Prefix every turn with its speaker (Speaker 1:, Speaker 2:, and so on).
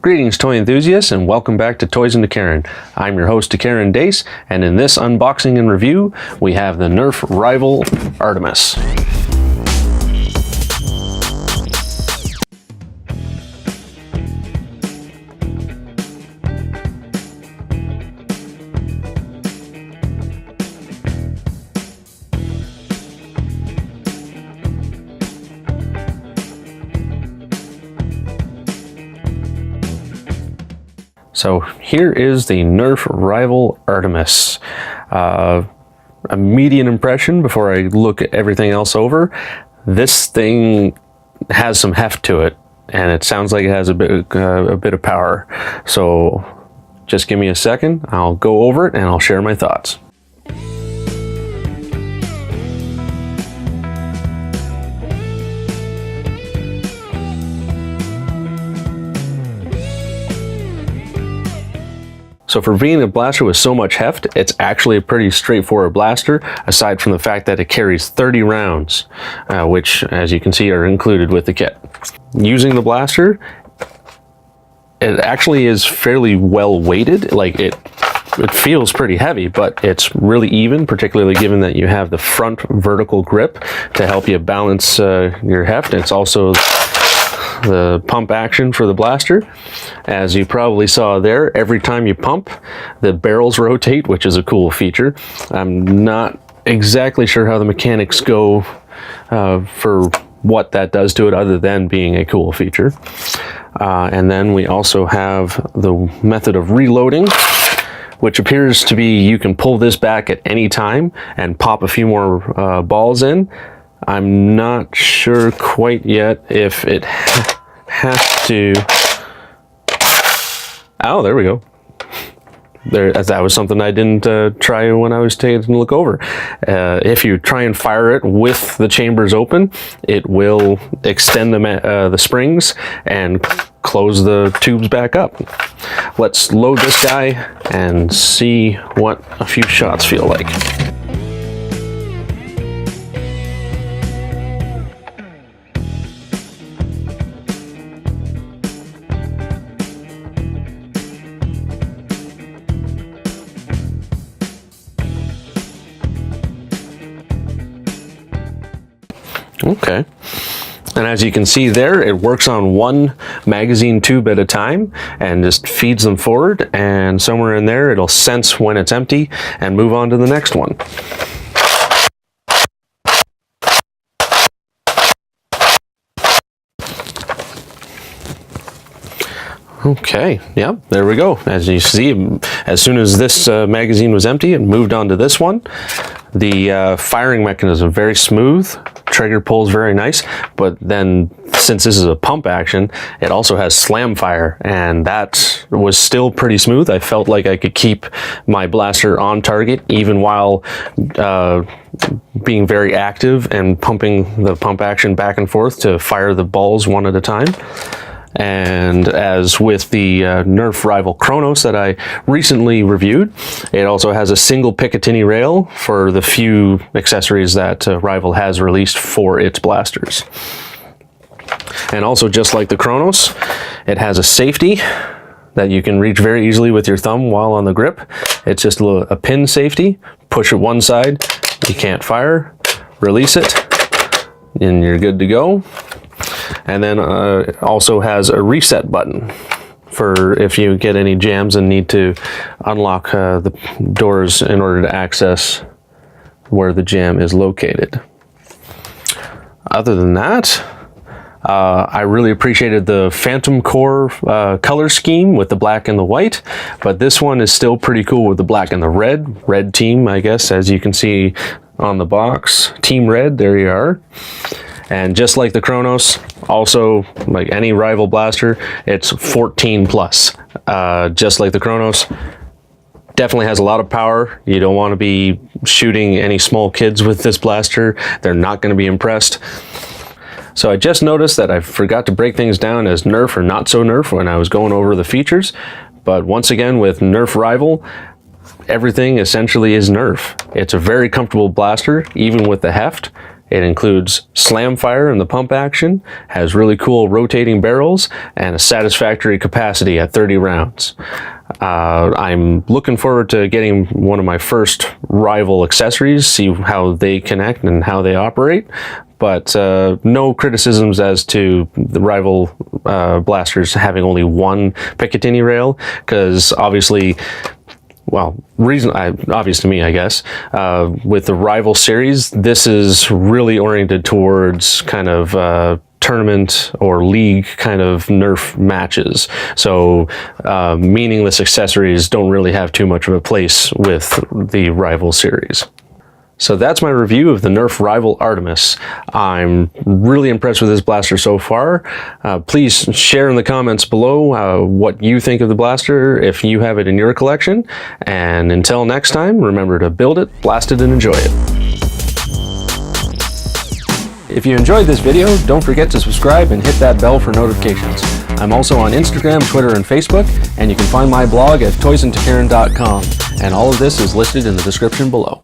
Speaker 1: Greetings, toy enthusiasts, and welcome back to Toys and Tacarin. I'm your host, Tacarin Dace, and in this unboxing and review, we have the Nerf rival Artemis. So here is the Nerf rival Artemis. A immediate impression before I look everything else over. This thing has some heft to it, and it sounds like it has a bit of power. So just give me a second. I'll go over it and I'll share my thoughts. So for being a blaster with so much heft, it's actually a pretty straightforward blaster, aside from the fact that it carries 30 rounds, which, as you can see, are included with the kit. Using the blaster, it actually is fairly well weighted. Like it feels pretty heavy, but it's really even, particularly given that you have the front vertical grip to help you balance your heft. It's also the pump action for the blaster. As you probably saw there, every time you pump, the barrels rotate, which is a cool feature. I'm not exactly sure how the mechanics go for what that does to it, other than being a cool feature. And then we also have the method of reloading, which appears to be you can pull this back at any time and pop a few more balls in. I'm not sure quite yet if it has to... Oh, there we go. That was something I didn't try when I was taking a look over. If you try and fire it with the chambers open, it will extend the springs and close the tubes back up. Let's load this guy and see what a few shots feel like. Okay, and as you can see there, it works on one magazine tube at a time and just feeds them forward, and somewhere in there it'll sense when it's empty and move on to the next one. Okay, yeah, there we go. As you see, as soon as this magazine was empty, it moved on to this one. The firing mechanism, very smooth, trigger pulls very nice, but then since this is a pump action, it also has slam fire, and that was still pretty smooth. I felt like I could keep my blaster on target even while being very active and pumping the pump action back and forth to fire the balls one at a time. And as with the Nerf rival Kronos that I recently reviewed, it also has a single Picatinny rail for the few accessories that rival has released for its blasters. And also, just like the Kronos, it has a safety that you can reach very easily with your thumb while on the grip. It's just a pin safety. Push it one side, you can't fire, release it, and you're good to go. And then also has a reset button for if you get any jams and need to unlock the doors in order to access where the jam is located. Other than that, I really appreciated the Phantom Core color scheme with the black and the white, but this one is still pretty cool with the black and the red. Red team, I guess, as you can see on the box. Team Red, there you are. And just like the Kronos, also like any rival blaster, it's 14 plus. Just like the Kronos, definitely has a lot of power. You don't want to be shooting any small kids with this blaster. They're not going to be impressed. So I just noticed that I forgot to break things down as Nerf or not so Nerf when I was going over the features. But once again, with Nerf rival, everything essentially is Nerf. It's a very comfortable blaster, even with the heft. It includes slam fire in the pump action, has really cool rotating barrels, and a satisfactory capacity at 30 rounds. I'm looking forward to getting one of my first rival accessories, see how they connect and how they operate. But no criticisms as to the rival blasters having only one Picatinny rail, because obviously, well, obvious to me, I guess, with the rival series, this is really oriented towards kind of tournament or league kind of Nerf matches. So meaningless accessories don't really have too much of a place with the rival series. So that's my review of the Nerf Rival Artemis. I'm really impressed with this blaster so far. Please share in the comments below what you think of the blaster, if you have it in your collection. And until next time, remember to build it, blast it, and enjoy it. If you enjoyed this video, don't forget to subscribe and hit that bell for notifications. I'm also on Instagram, Twitter, and Facebook, and you can find my blog at toysandtacarin.com. And all of this is listed in the description below.